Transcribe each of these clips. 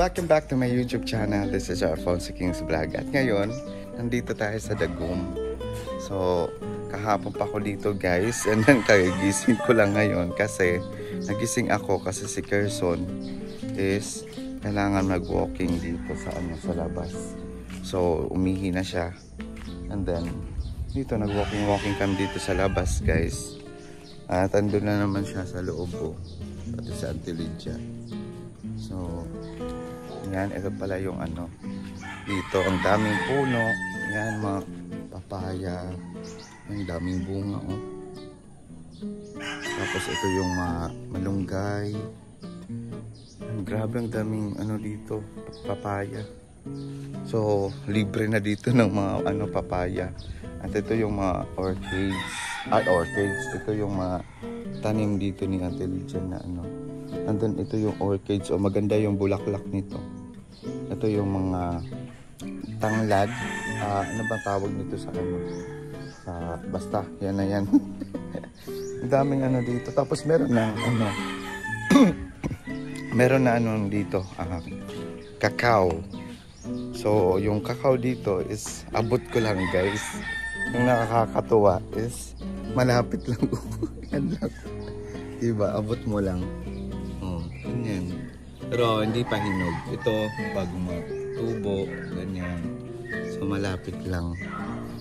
Welcome back to my YouTube channel. This is Alfonso Kings Vlog. At ngayon, nandito tayo sa Dagum. So, kahapon pa ako dito guys. And then kagising ko lang ngayon kasi nagising ako kasi si Kerson is kailangan mag-walking dito sa labas. So, umihi na siya. And then, dito nag-walking kami dito sa labas guys. At andun na naman siya sa loob po. Pati sa Auntie Lydia. So, yan, ito pala yung dito, ang daming puno. Yan, mga papaya. Ang daming bunga, oh. Tapos ito yung malunggay. Grabe, ang daming dito, papaya. So, libre na dito ng mga papaya. At ito yung mga orchids. Orchids. Ito yung mga tanim dito ni Auntie Lydia na And then ito yung orchids. O maganda yung bulaklak nito. Ito yung mga tanglad. Ano ba tawag nito sa basta, yan na yan. Ang daming dito. Tapos meron na meron na dito. Cacao. So, yung cacao dito is abot ko lang guys. Yung nakakatuwa is malapit lang. Yan lang. Diba? Abot mo lang. Ganyan. Pero hindi pa hinog. Ito, bagong tubo. Ganyan. So, malapit lang.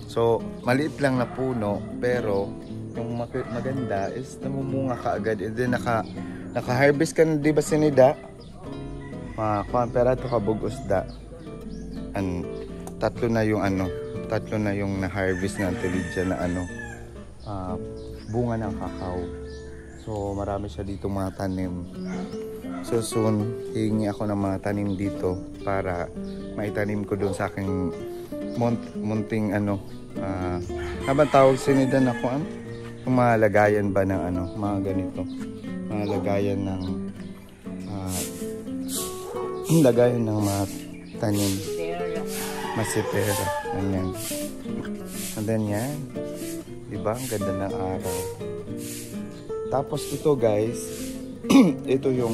So, maliit lang na puno. Pero, yung maganda is namumunga ka agad. And then, naka-harvest ka na, di ba sinida? Pero ito kabugusda. And tatlo na yung na-harvest na Auntie Lydia na bunga ng kakao. So marami siya dito mga tanim. So soon hihingi ako ng mga tanim dito para maitanim ko doon sa aking munting habang tawag sinidan ako yung mga lagayan ba ng mga ganito, mga lagayan ng lagayan ng mga tanim. Masipera. Ganyan. And then yan. Diba? Ang ganda ng araw. Tapos ito guys, ito yung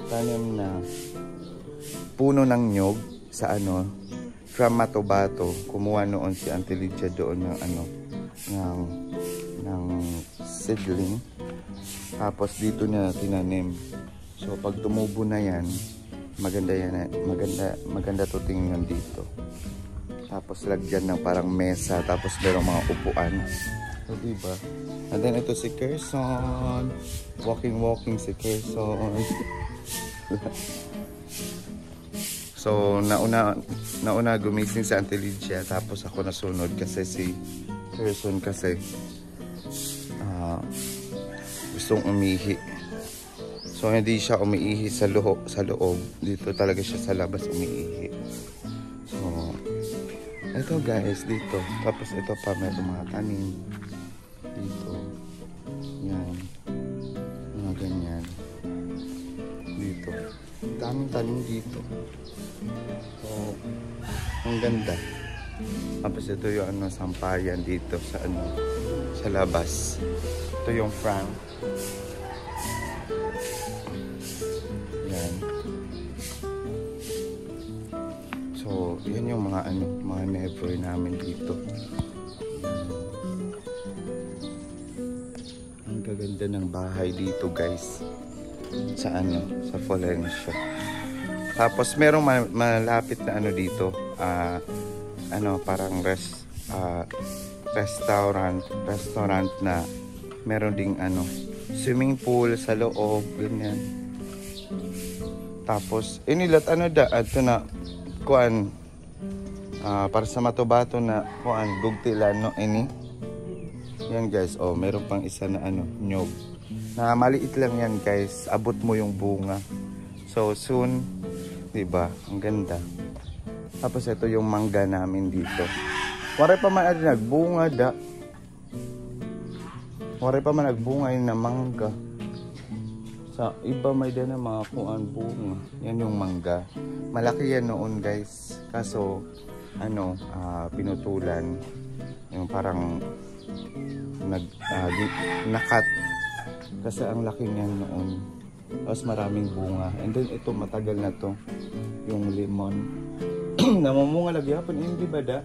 tanim na puno ng nyog sa from Matobato. Kumuha noon si Auntie Lydia doon ng seedling. Tapos dito niya tinanim. So pag tumubo na yan, maganda to tingnan dito. Tapos lagyan ng parang mesa, tapos merong mga upuan. So diba? And then ito si Kerson. Walking si Kerson. So nauna gumising si Auntie Lydia, tapos ako nasunod kasi si Kerson kasi gustong umihi. So hindi siya umiihi sa loob. Dito talaga siya sa labas umiihi. So ito guys dito. Tapos ito pa may mga tanim dito. Yan. Mga ganyan. Dito. Daming tanim dito. So ang ganda. Tapos ito yung sampayan dito sa labas. Ito yung Frank. Yan. So, yan yung mga neighbor namin dito. Ang gaganda ng bahay dito, guys. Sa Valencia. Tapos merong malapit na dito. Parang restaurant na meron ding swimming pool sa loob, ganyan. Tapos inilat ito na kuan para sa Matobato na kuan gugtilan ini. Yan guys, meron pang isa na nyog. Na maliit lang yan guys, abot mo yung bunga. So soon, 'di ba? Ang ganda. Tapos ito yung mangga namin dito. Wala pa man nagbunga Wala pa man nagbunga yun na mangga. Sa iba may din na mga kuan bunga. Yan yung mangga. Malaki yan noon guys. Kaso pinutulan. Yung parang nakat. Kasi ang laki niyan noon. Tapos maraming bunga. And then ito, matagal na to. Yung lemon. Namumunga lagi hapon. Hindi ba da?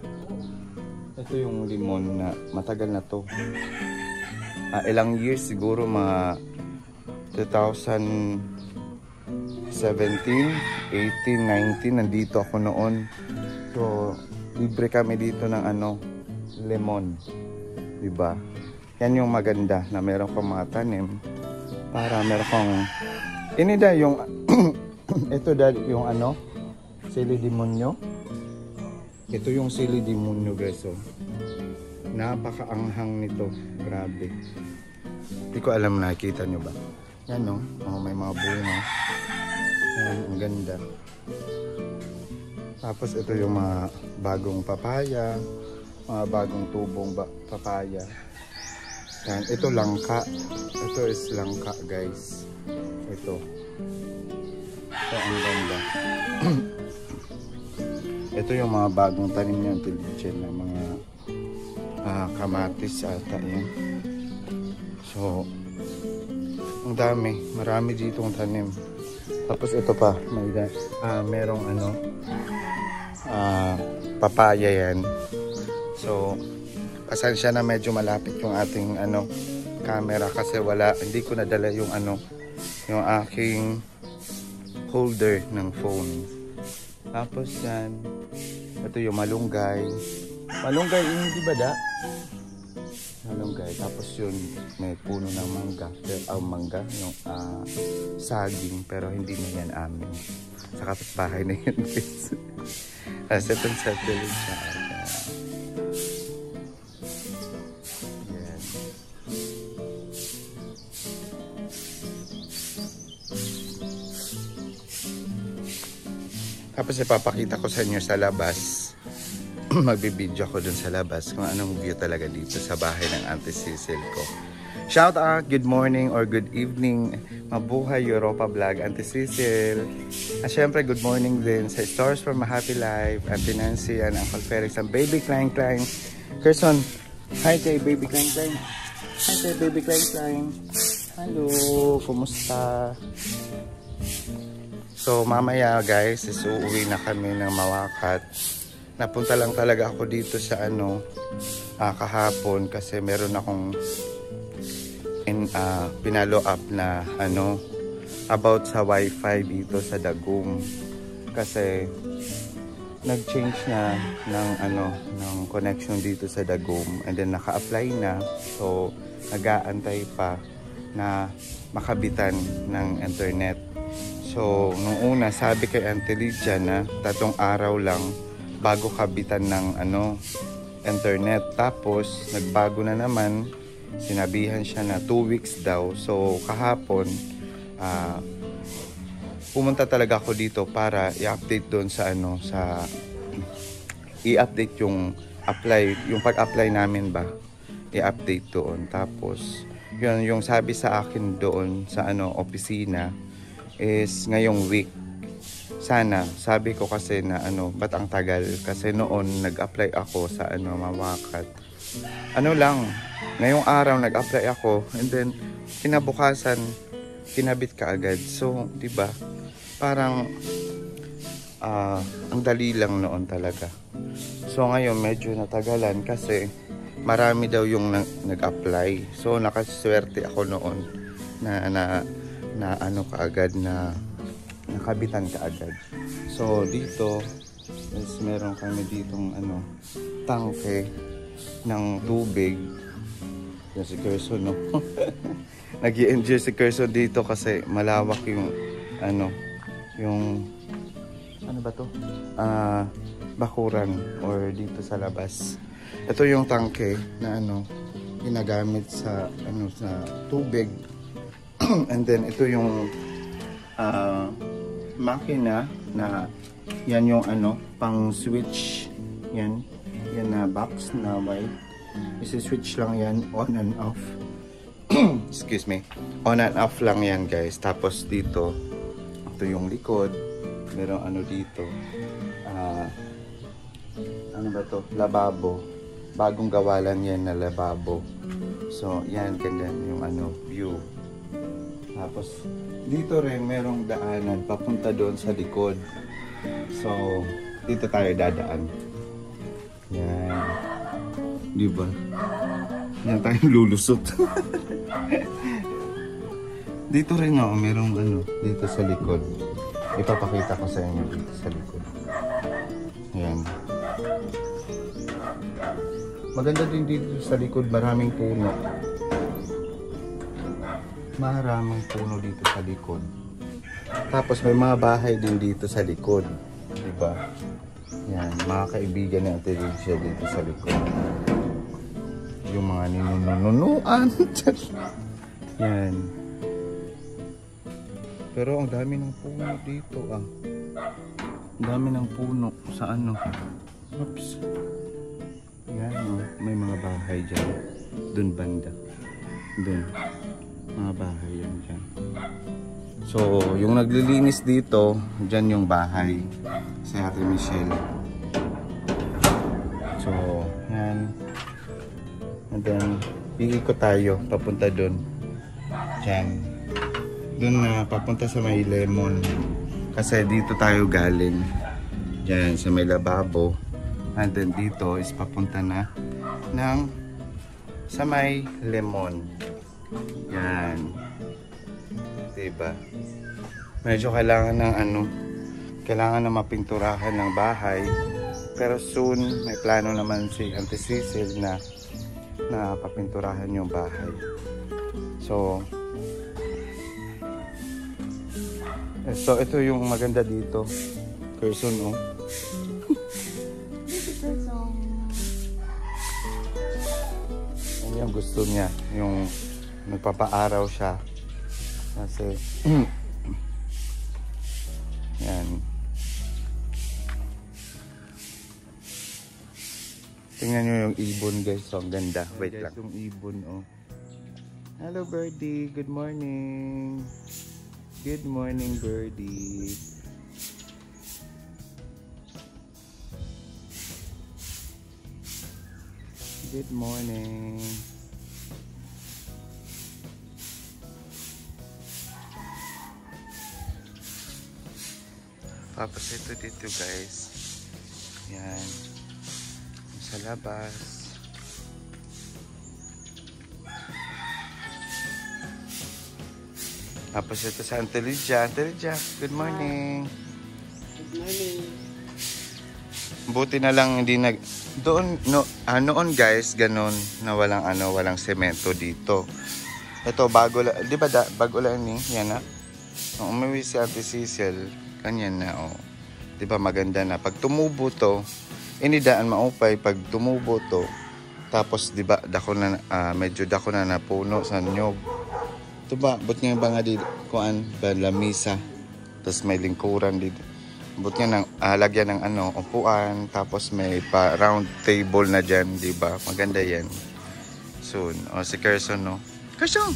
Ito yung lemon na matagal na to. Ilang years siguro, mga 2017, 18, 19, nandito ako noon. So, libre kami dito ng lemon. Diba? Yan yung maganda na meron kang mga tanim para meron kang inida yung ito dahil yung sili demonyo. Ito yung sili demonyo guys. So, napakaanghang nito. Grabe. Hindi ko alam, nakikita nyo ba? Yan no? May mga bunga. Yan, ang ganda. Tapos ito yung mga bagong papaya. Mga bagong tubong papaya. Yan, ito langka. Ito is langka guys. Ito. Ito ang ganda. Ito yung mga bagong tanim niya intelligent na mga kamatis ata yan. So, ang dami. Marami ditong tanim. Tapos ito pa. Merong papaya yan. So, pasensya na medyo malapit yung ating camera kasi hindi ko nadala yung yung aking holder ng phone. Tapos yan, ito yung malunggay. Malunggay, hindi ba da? Malunggay. Tapos yun, may puno ng mangga. Mangga, yung saging, pero hindi na yan amin. Sa kapitbahay na yun guys. Settle siya. Yan. Tapos ipapakita ko sa inyo sa labas. Magbibideo ako dun sa labas kung anong view talaga dito sa bahay ng Auntie Cecil ko. Shout out, good morning or good evening. Mabuhay Europa Vlog, Auntie Cecil. At syempre, good morning din sa Stars from a Happy Life, Auntie Nancy and Uncle Felix and Baby Klein Klein. Kerson, hi kay Baby Klein Klein. Hi kay Baby Klein Klein. Hello, kumusta? So, mamaya guys, uuwi na kami ng Mawakat. Napunta lang talaga ako dito sa kahapon kasi meron akong pinalo up na about sa wifi dito sa Dagum kasi nag-change na ng connection dito sa Dagum and then naka-apply na, so nag-aantay pa na makabitan ng internet. So nung una sabi kay Auntie Lydia na 3 araw lang bago kabitan ng internet, tapos nagbago na naman, sinabihan siya na 2 weeks daw. So kahapon pumunta talaga ako dito para i-update doon sa i-update yung pag-apply namin ba, i-update doon. Tapos yun yung sabi sa akin doon sa opisina is ngayong week. Sana, sabi ko kasi na ba't ang tagal? Kasi noon nag-apply ako sa Mawakat. Ngayong araw nag-apply ako and then kinabukasan kinabit ka agad. So, 'di ba? Parang ang dali lang noon talaga. So ngayon medyo natagalan kasi marami daw yung nag-apply. So nakaswerte ako noon na kaagad na nakabitan ka agad. So dito is meron kami ditong tangke ng tubig. Yan si Kerson, no? Nag-i-enjoy si Kerson dito kasi malawak yung yung ba to? Bakuran or dito sa labas. Ito yung tangke na ginagamit sa sa tubig. And then ito yung makina na yan yung pang switch yan na box na white, isi-switch lang yan on and off. Excuse me, on and off lang yan guys. Tapos dito ito yung likod, merong dito ba to, lababo, bagong gawalan yan na lababo. So yan, ganyan yung view. Tapos dito rin merong daanan papunta doon sa likod. So dito tayo dadaan. Yan. Di ba? Yan tayo lulusot. Dito rin merong dito sa likod. Ipapakita ko sa inyo dito sa likod. Yan. Maganda din dito sa likod, maraming puno. Maraming puno dito sa likod. Tapos may mga bahay din dito sa likod. Diba? Yan, mga kaibigan ni Ate Lydia dito sa likod. Yung mga ninununuan. Yan. Pero ang dami ng puno dito Ang dami ng puno sa Oops. Yan may mga bahay dyan. Dun banda. Dun. Mga bahay yan dyan. So, yung naglilinis dito, dyan yung bahay. Si Ate Michelle. So, yan. And then, iikot tayo papunta dun. Dyan. Dun na papunta sa may lemon. Kasi dito tayo galing. Dyan sa may lababo. And then dito is papunta na sa may lemon. Yan. Diba? Medyo kailangan ng kailangan na mapinturahan ng bahay. Pero soon, may plano naman si Auntie Cecil na papinturahan yung bahay. So ito yung maganda dito. Person, Yan yung gusto niya. Yung nagpapaaraw siya. Kasi yan. Tingnan nyo yung ibon guys. So, ang ganda. Wait lang. Yung ibon Hello birdie. Good morning. Good morning birdie. Good morning. Tapos ito dito guys. Yan. Sa labas. Tapos ito sa Auntie Lydia. Auntie Lydia, good morning. Good morning. Buti na lang hindi noon guys, ganun na walang semento dito. Ito bago lang, 'di ba bago lang ni? Yan na. Umuwi si Ate Cecil, kanyan na 'Di ba maganda na pag tumubo to, inidaan maupay pag tumubo to. Tapos 'di ba medyo dako na napuno sa nyog. 'Di ba? But nga ba nga dito kuan ba lamisa. Tapos may lingkuran dito. But nga lagyan ng upuan, tapos may pa round table na diyan, 'di ba? Maganda 'yan. Soon. Si Carson Carson.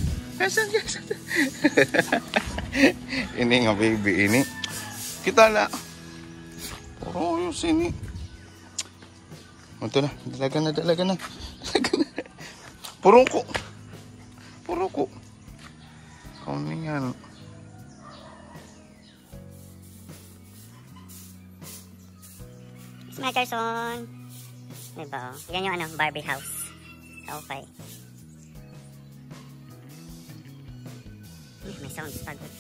Ini nga baby ini. Kita la. Puro yung sini. Ito na, dalaga na. Puro ko. Kung yan. It's my Carson. Diba? Yan yung Barbie house. Okay. May sounds pagod.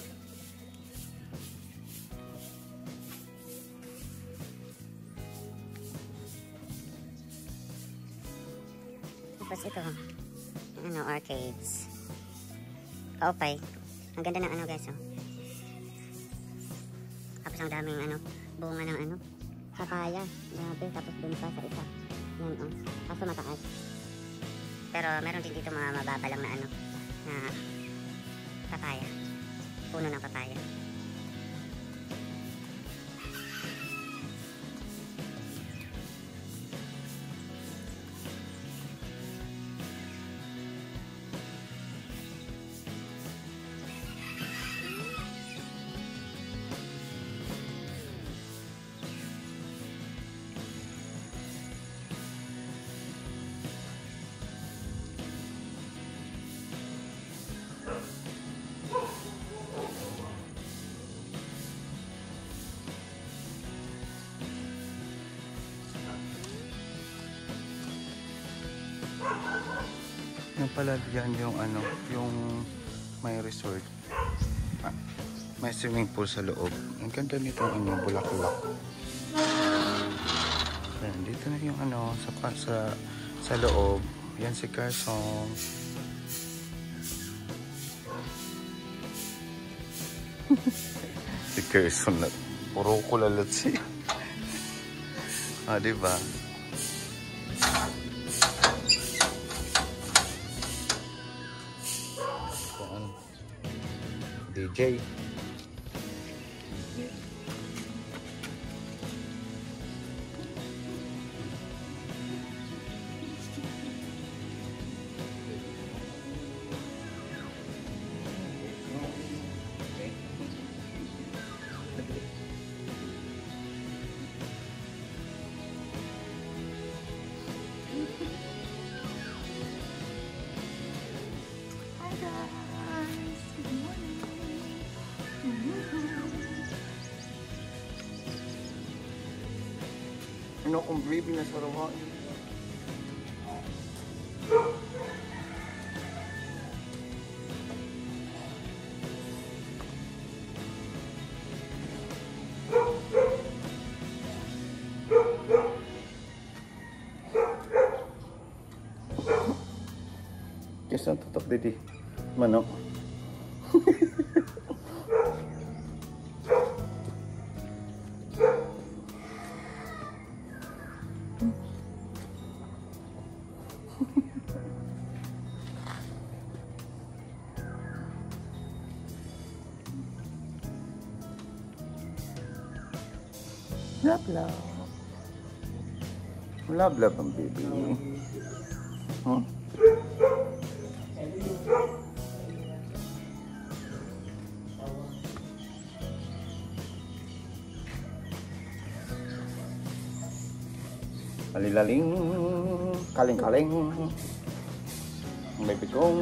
Tapos ito, arcades. Kaopay. Ang ganda ng guys, Tapos ang daming bunga ng papaya. Grabe, tapos dun pa sa isa. Yan, kaso mataas. Pero meron din dito mga mababa lang na na papaya. Puno ng papaya. pala yan yung ano, yung may resort. May swimming pool sa loob. Ang ganda nito ano, bulaklak. Yan, dito na yung ano, sa loob. Yan si Carson. Si Carson na puro kulalat siya. Diba? DJ. Ano kung baby na sa rawan? Kasi ang tutok dito. Manok. Love, love. Love, love ang baby. Huh? Alilaling, kaling-kaling. Ang baby kong.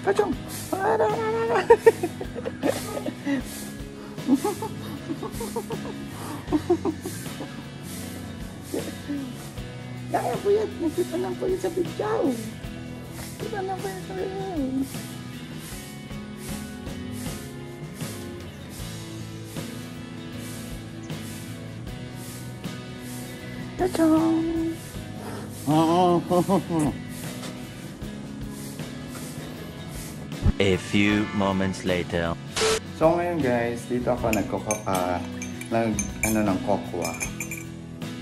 Kacang. Kaya po yan. Nakita lang po yun sa video. Kita lang po yun sa video. Kacang. A few moments later. So ngayon guys, dito ako ng kokwa.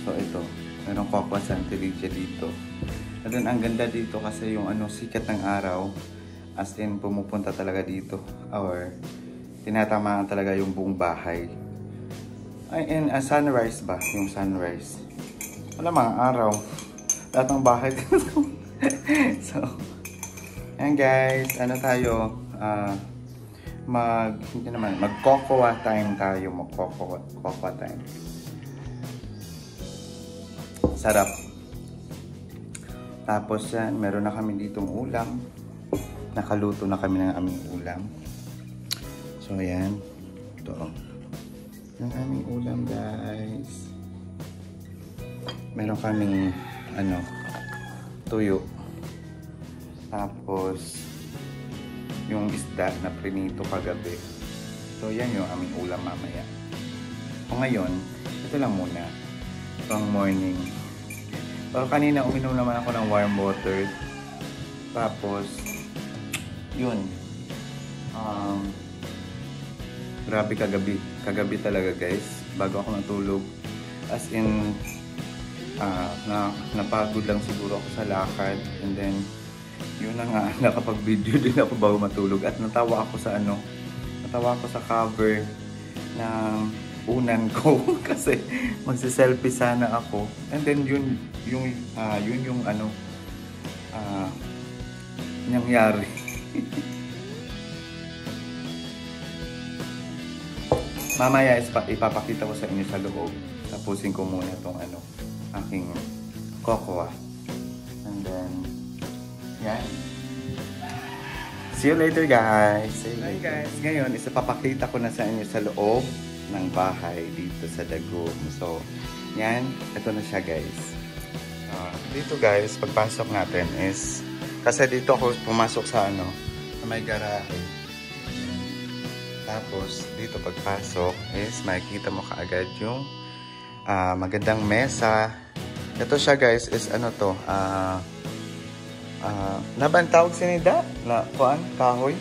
So ito, merong kokwa Santelicia dito. At then ang ganda dito kasi yung ano, sikat ng araw. As in, pumupunta talaga dito. Or tinatamaan talaga yung buong bahay. And sunrise ba? Yung sunrise. Wala mga araw. Lahat ng bahay. So, ayan guys, ano tayo? Mag-cocoa time tayo. Mag-cocoa time. Sarap. Tapos yan, meron na kami ditong ulam. Nakaluto na kami ng aming ulam. So ayan. Ito. Yung aming ulam guys. Meron kaming tuyo. Tapos yung isda na prinito kagabi. So yan yung aming ulam mamaya. So ngayon, ito lang muna. Pang morning. Pero kanina uminom naman ako ng warm water. Tapos yun. Grabe kagabi. Kagabi talaga guys. Bago ako natulog. As in napagod lang siguro ako sa lakad. And then yun na nga, nakapag-video din ako bago matulog. At natawa ako sa cover ng unan ko kasi magse-selfie sana ako. And then yun yung nangyari. Mamaya ipapakita ko sa inyo sa loob. Tapusin ko muna tong aking cocoa. And then yan. See you later guys. See you later. Guys, ngayon ipapakita ko na sa inyo sa loob ng bahay dito sa Dagum. So, yan. Ito na siya, guys. Dito, guys, pagpasok natin is, kasi dito ako pumasok sa sa may garahe. Tapos, dito pagpasok is, makikita mo kaagad yung magandang mesa. Ito siya, guys, is naban tawag sinida na kuan kahoy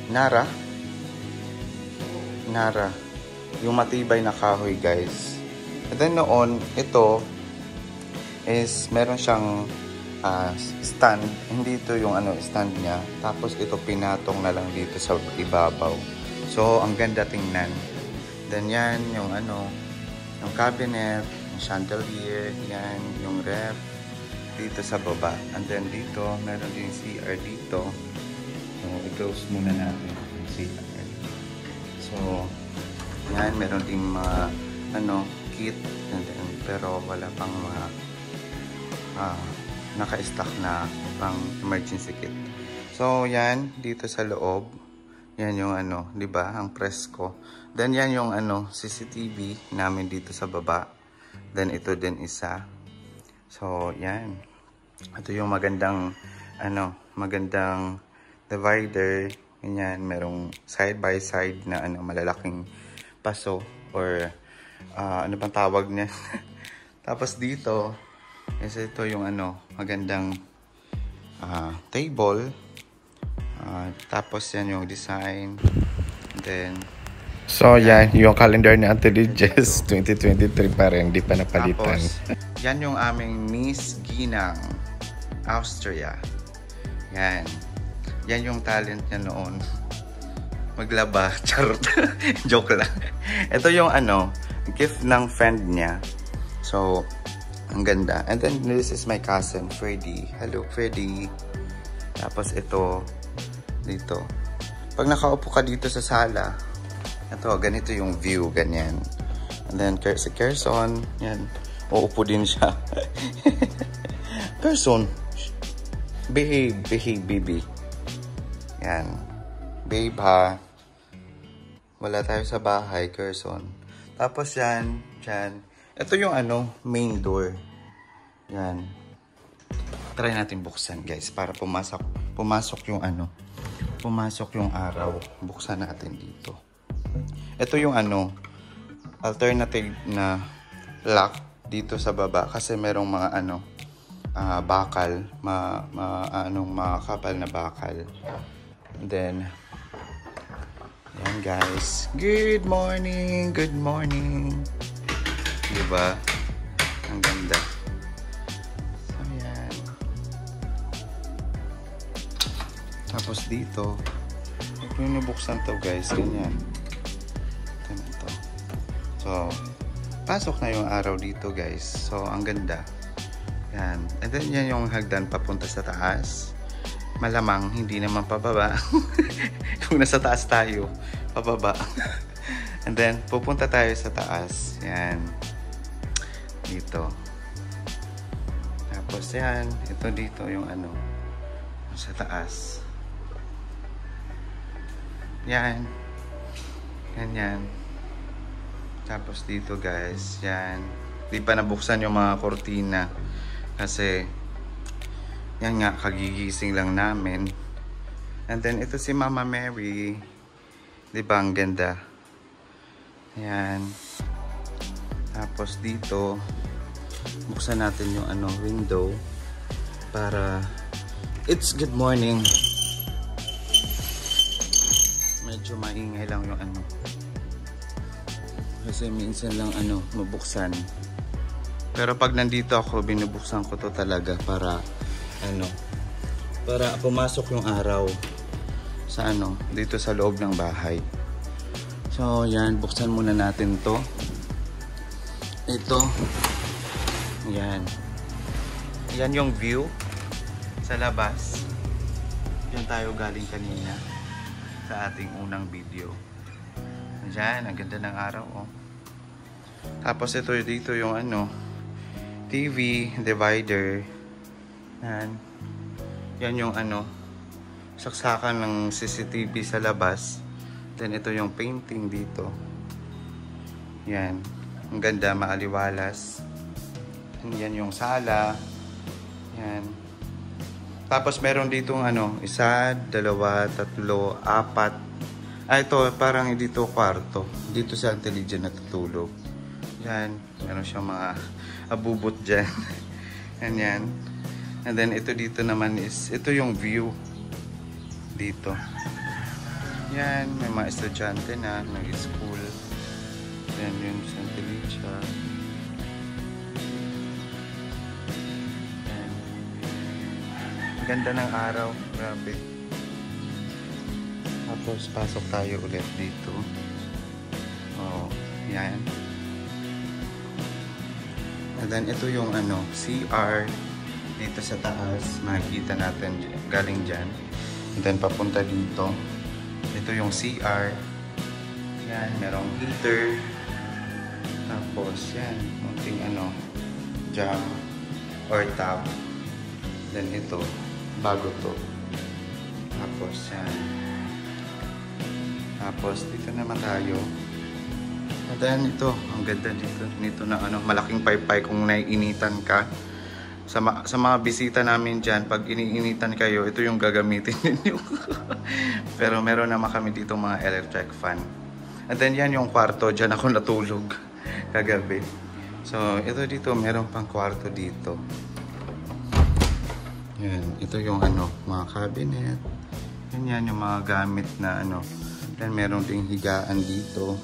nara yung matibay na kahoy, guys. And then noon ito is meron siyang stand, hindi ito yung stand niya, tapos ito pinatong na lang dito sa ibabaw. So ang ganda tingnan. Then yan yung yung cabinet, yung chandelier, yan yung ref dito sa baba. And then dito, meron din CR dito. So, i-close muna natin yung CR. So, yan, meron din mga, kit. And then, pero wala pang mga naka-stock na pang emergency kit. So, yan, dito sa loob. Yan yung di ba, ang presko. Then, yan yung CCTV namin dito sa baba. Then, ito din isa. So, yan. Ito yung magandang magandang divider. Ganyan, merong side by side na malalaking paso or ano bang tawag niya. Tapos dito is ito yung magandang table. Tapos yan yung design. And then so yan yung calendar ni Auntie Lidges 2023 pa rin, di pa napalitan. Tapos yan yung aming Miss Ginang Austria. Yan. Yan yung talent niya noon. Maglaba. Charot. Joke lang. Ito yung gift ng friend niya. So, ang ganda. And then this is my cousin, Freddy. Hello, Freddy. Tapos ito, dito. Pag nakaupo ka dito sa sala, ito, ganito yung view, ganyan. And then si Kerson, yan. Uupo din siya. Kerson, behave, baby. Yan. Babe, ha. Wala tayo sa bahay, Kerson. Tapos yan, dyan. Ito yung main door. Yan. Try natin buksan, guys, para pumasok yung pumasok yung araw. Buksan natin dito. Ito yung alternative na lock dito sa baba kasi merong mga bakal, mga kapal na bakal. And then yan, guys. Good morning. Diba? Ang ganda. So yan. Tapos dito, yung nabuksan to, guys, ganyan. Ito. So, pasok na yung araw dito, guys. So, ang ganda. Yan. And then, yan yung hagdan papunta sa taas. Malamang, hindi naman pababa. Kung nasa taas tayo, pababa. And then, pupunta tayo sa taas. Yan. Dito. Tapos, yan. Ito dito yung sa taas. Yan. Ganyan. Tapos dito, guys. Yan. Di pa nabuksan yung mga kortina. Kasi, yan nga, kagigising lang namin. And then, ito si Mama Mary. Di ba, ang ganda? Yan. Tapos dito, buksan natin yung window para it's good morning. Medyo maingay lang yung kasi minsan lang mabuksan. Pero pag nandito ako, binubuksan ko to talaga para para pumasok yung araw sa dito sa loob ng bahay. So yan, buksan muna natin to. Ito. Yan. Yan yung view sa labas. Yan tayo galing kanina sa ating unang video. Diyan, ang ganda ng araw, oh. Tapos ito dito yung TV divider. Yan. Yan yung saksakan ng CCTV sa labas. Then ito yung painting dito. Yan. Ang ganda, maaliwalas. Yan yung sala. Yan. Tapos meron ditong ano, 1, 2, 3, 4. Ito parang dito kwarto. Dito si Auntie Lydia natutulog. Yan. Meron siyang mga abubot dyan. Yan. And then ito dito naman is, ito yung view. Dito. Yan. May mga estudyante na nag-school. Yan yun si Auntie Lydia. Yan. Ganda ng araw. Grabe. Tapos pasok tayo ulit dito. Oh, yan. And then ito yung ano, CR dito sa taas. Makikita natin galing dyan. And then papunta dito. Ito yung CR. Yan, merong heater. Tapos yan, munting ano, jam or tap. Then ito, bago to. Tapos yan. Tapos dito naman tayo. And then ito, ang ganda dito. Nito na ano, malaking paypay kung naiinitan ka. Sa mga bisita namin dyan, pag iniinitan kayo, ito yung gagamitin ninyo. Pero meron naman kami dito mga electric fan. And then yan yung kwarto, dyan ako natulog kagabi. So ito dito, meron pang kwarto dito. Yan, ito yung ano, mga cabinet. Yan yung mga gamit na ano. Then meron ding higaan dito.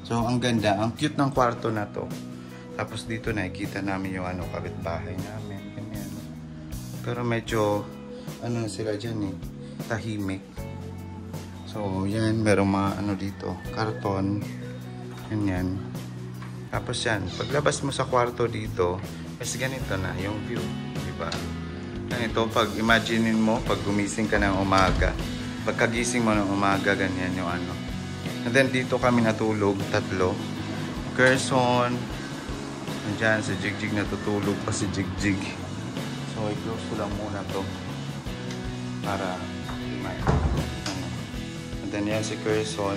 So ang ganda, ang cute ng kwarto na to. Tapos dito nakikita namin yung ano, kapitbahay namin. Ganyan. Pero medyo ano sila dyan eh, tahimik. So yan, merong mga ano dito, karton. Ganyan. Tapos yan, paglabas mo sa kwarto dito, is ganito na yung view, diba? Ganito, pag imaginein mo, pag gumising ka ng umaga, pagkagising mo ng umaga, ganyan yung ano. And then dito kami natulog, 3. Gerson, andyan si Jigjig, natutulog pa si Jigjig. So i-close ko lang muna to para ano. And then yan si Gerson.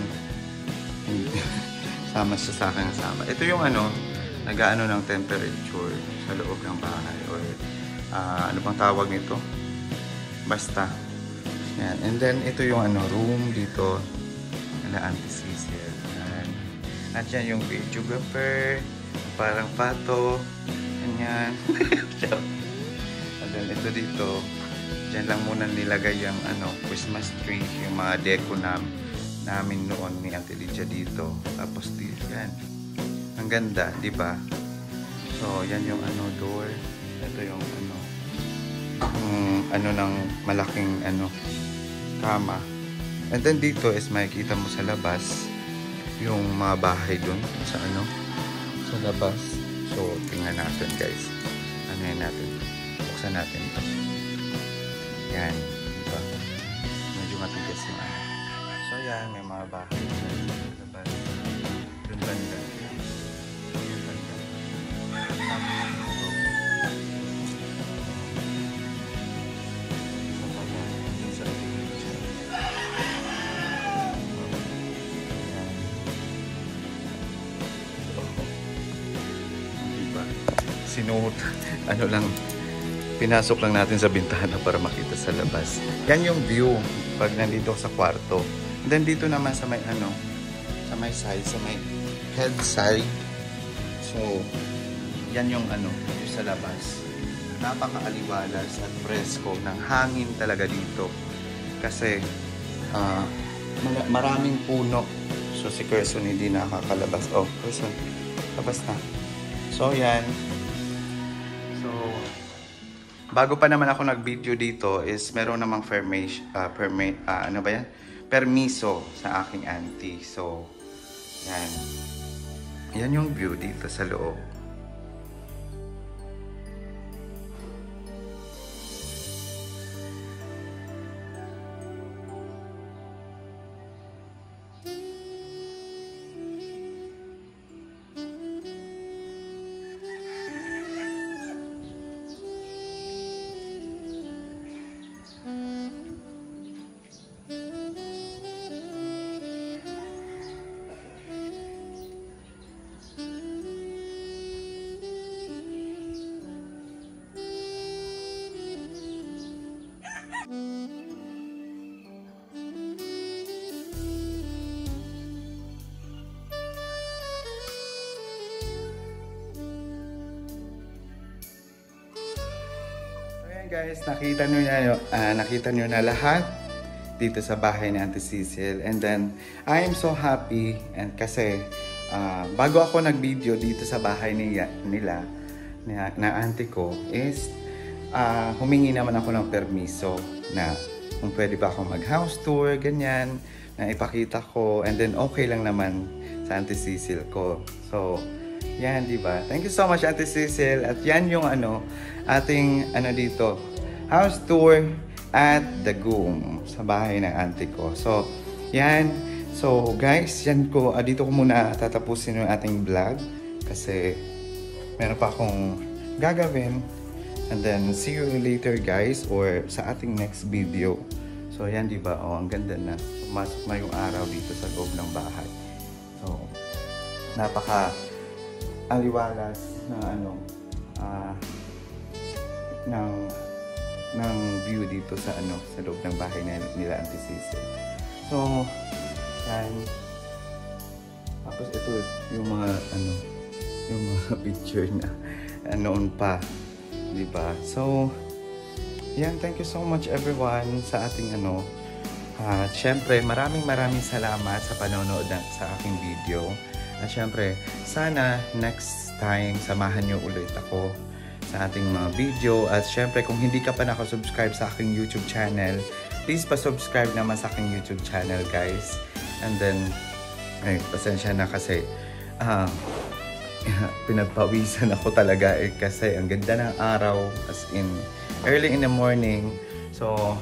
Sama siya sa akin sama. Ito yung ano, nag-aano ng temperature sa loob ng bahay or ano bang tawag nito? Basta. Yan. And then ito yung ano, room dito na Auntie Cecil. At yan yung videographer, parang pato. Ganyan. And then ito dito, dyan lang muna nilagay yung ano, Christmas tree, yung mga deco namin noon ni Auntie Lydia dito. Tapos dito yan. Ang ganda, di ba? So yan yung ano, door. Ito yung ano ng malaking ano, kama. And then dito is makikita mo sa labas yung mga bahay dun sa ano, sa labas. So tingnan natin guys. Ano yan natin? Buksan natin ito. Yan, diba? Medyo matigas yung ano. So yan, may mga bahay sa labas. Dun banda. Yan banda. Sinuot, ano lang, pinasok lang natin sa bintana para makita sa labas. Yan yung view pag nandito sa kwarto. And then dito naman sa may ano, sa may side, sa may head side. So, yan yung ano, yung sa labas. Napaka-aliwalas at presko ng hangin talaga dito. Kasi maraming puno. So si Carson hindi nakakalabas. Oh, Carson, labas na. So yan. So, bago pa naman ako nag-video dito is meron namang ano ba yan? Permiso sa aking auntie. So, yan. Yan yung view dito sa loob. guys, nakita nyo na lahat dito sa bahay ni Auntie Cecil. And then, I am so happy and kasi bago ako nag-video dito sa bahay nila na auntie ko is humingi naman ako ng permiso na kung pwede ba ako mag-house tour, ganyan, na ipakita ko. And then, okay lang naman sa Auntie Cecil ko. So, yan, di ba? Thank you so much, Auntie Cecil. At yan yung ating dito, house tour at the Goom sa bahay ng auntie ko. So, yan. So, guys, yan ko. Dito ko muna tatapusin yung ating vlog kasi meron pa akong gagawin. And then, see you later, guys, or sa ating next video. So, yan, di ba? Oh, ang ganda na. Pumasok na yung araw dito sa loob ng bahay. So, napaka aliwalas ng view dito sa sa loob ng bahay nila Auntie Cecil. So, yan. Tapos ito yung mga picture na noon pa, di ba? So, yan, thank you so much everyone sa ating syempre, maraming salamat sa panonood sa aking video. At syempre, sana next time samahan nyo ulit ako sa ating mga video. At syempre, kung hindi ka pa nakasubscribe sa aking YouTube channel, please pa-subscribe naman sa aking YouTube channel, guys. And then, pasensya na kasi pinagpawisan ako talaga kasi ang ganda ng araw, as in early in the morning. So,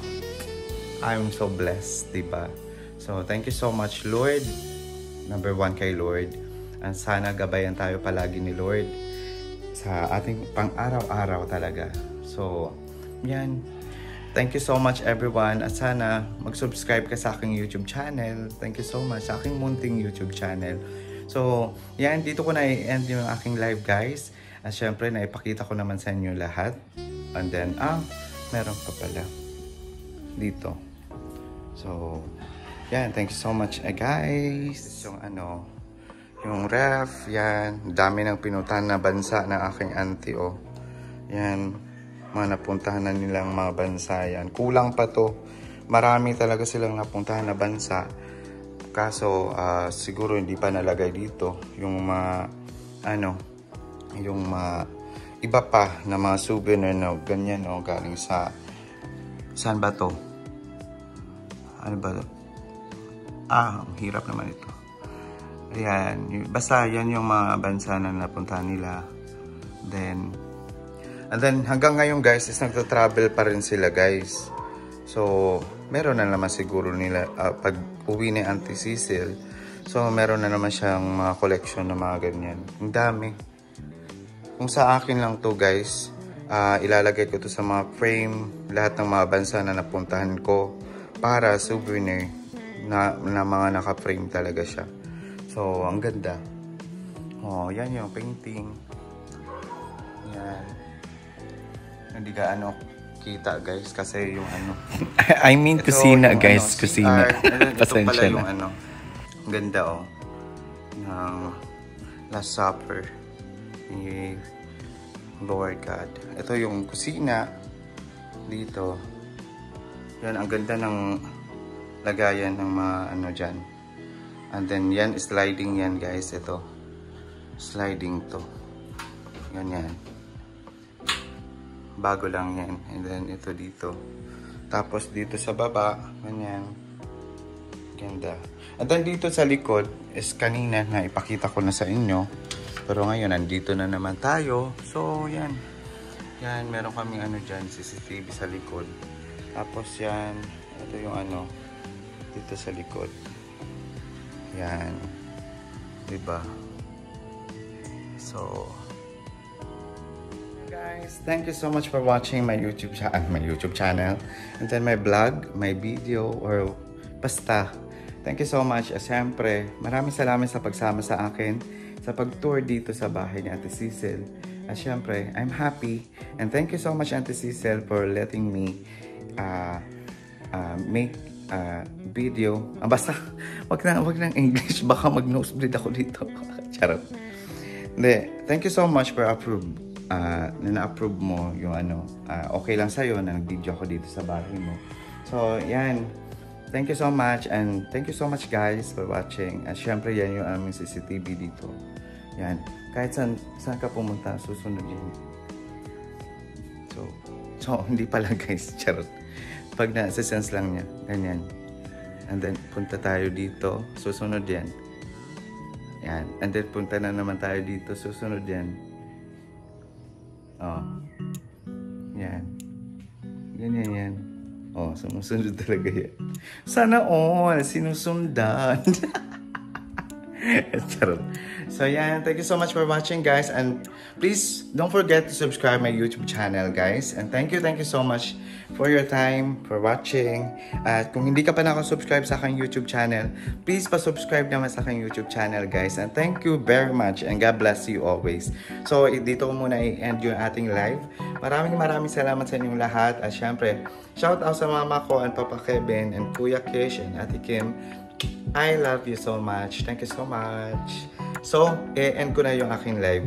I'm so blessed, diba? So, thank you so much, Lord. Number 1 kay Lord. And sana gabayan tayo palagi ni Lord sa ating pang-araw-araw talaga. So, yan. Thank you so much everyone. At sana mag-subscribe ka sa aking YouTube channel. Thank you so much sa aking munting YouTube channel. So, yan. Dito ko na i-end yung aking live, guys. At syempre, naipakita ko naman sa inyo lahat. And then, meron pa pala dito. So, yan. Thank you so much, guys. Yung ref, yan. Dami ng pinuntahan na bansa ng aking auntie, oh. Yan. Mga napuntahan na nilang mga bansa, yan. Kulang pa to. Marami talaga silang napuntahan na bansa. Kaso, siguro hindi pa nalagay dito. Yung yung iba pa na mga souvenir na ganyan, oh. Galing sa, saan ba to? Ano ba to? Ang hirap naman ito. Ayan. Basta yan yung mga bansa na napuntahan nila. And then hanggang ngayon, guys, is nagta-travel pa rin sila, guys. So, meron na naman siguro nila pag uwi ni Auntie Cecil. So, meron na naman siyang mga collection na mga ganyan. Ang dami. Kung sa akin lang to, guys, ilalagay ko to sa mga frame, lahat ng mga bansa na napuntahan ko para souvenir na mga naka-frame talaga siya. So, ang ganda. Oh, yan yung painting. Yan. Hindi ka kita, guys, kasi yung I mean kusina, guys, kusina. Pasensya na. Ang ganda, oh. Ng Last Supper ni Lord God. Ito yung kusina dito. Yan, ang ganda ng lagayan ng mga dyan. And then, yan, sliding yan, guys. Ito. Sliding to. Yan. Bago lang yan. And then, ito dito. Tapos, dito sa baba, ganyan. Ganda. And then, dito sa likod, is kanina na ipakita ko na sa inyo. Pero ngayon, nandito na naman tayo. So, yan. Yan, meron kaming dyan, CCTV sa likod. Tapos, yan. Ito yung dito sa likod. Yan. Diba? So, guys, thank you so much for watching my YouTube channel. And then my vlog, my video, or basta. Thank you so much. Siyempre, maraming salamat sa pagsama sa akin sa pag-tour dito sa bahay ni Auntie Cecil. At siyempre, I'm happy. And thank you so much, Auntie Cecil, for letting me make video. Basta, wag nang English. Baka mag-nosebleed ako dito. Charot. Thank you so much for na-approve mo yung ano, okay lang sa'yo na nag-video ako dito sa bahay mo. So, yan. Thank you so much and thank you so much guys for watching. At syempre yan yung aming CCTV dito. Yan. Kahit saan ka pumunta, susunod yun. So hindi pala guys, charot. Pag na-sense lang niya, ganyan. And then punta tayo dito, susunod yan. Yan. And then punta na naman tayo dito, susunod yan. Oh. Yan. Yan. Oh, sumusunod talaga yan. Sana all, sinusundan. Charot. So yan, thank you so much for watching guys. And please don't forget to subscribe my YouTube channel guys. And thank you so much for your time, for watching. At kung hindi ka pa nakasubscribe sa aking YouTube channel, please pa-subscribe naman sa aking YouTube channel guys. And thank you very much and God bless you always. So dito ko muna i-end yung ating live. Maraming salamat sa inyong lahat. At syempre, shout out sa mama ko and Papa Kevin and Kuya Kish and Ate Kim. I love you so much. Thank you so much. So, i-end ko na yung aking live,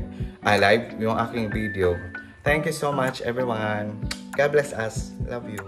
yung aking video. Thank you so much everyone. God bless us. Love you.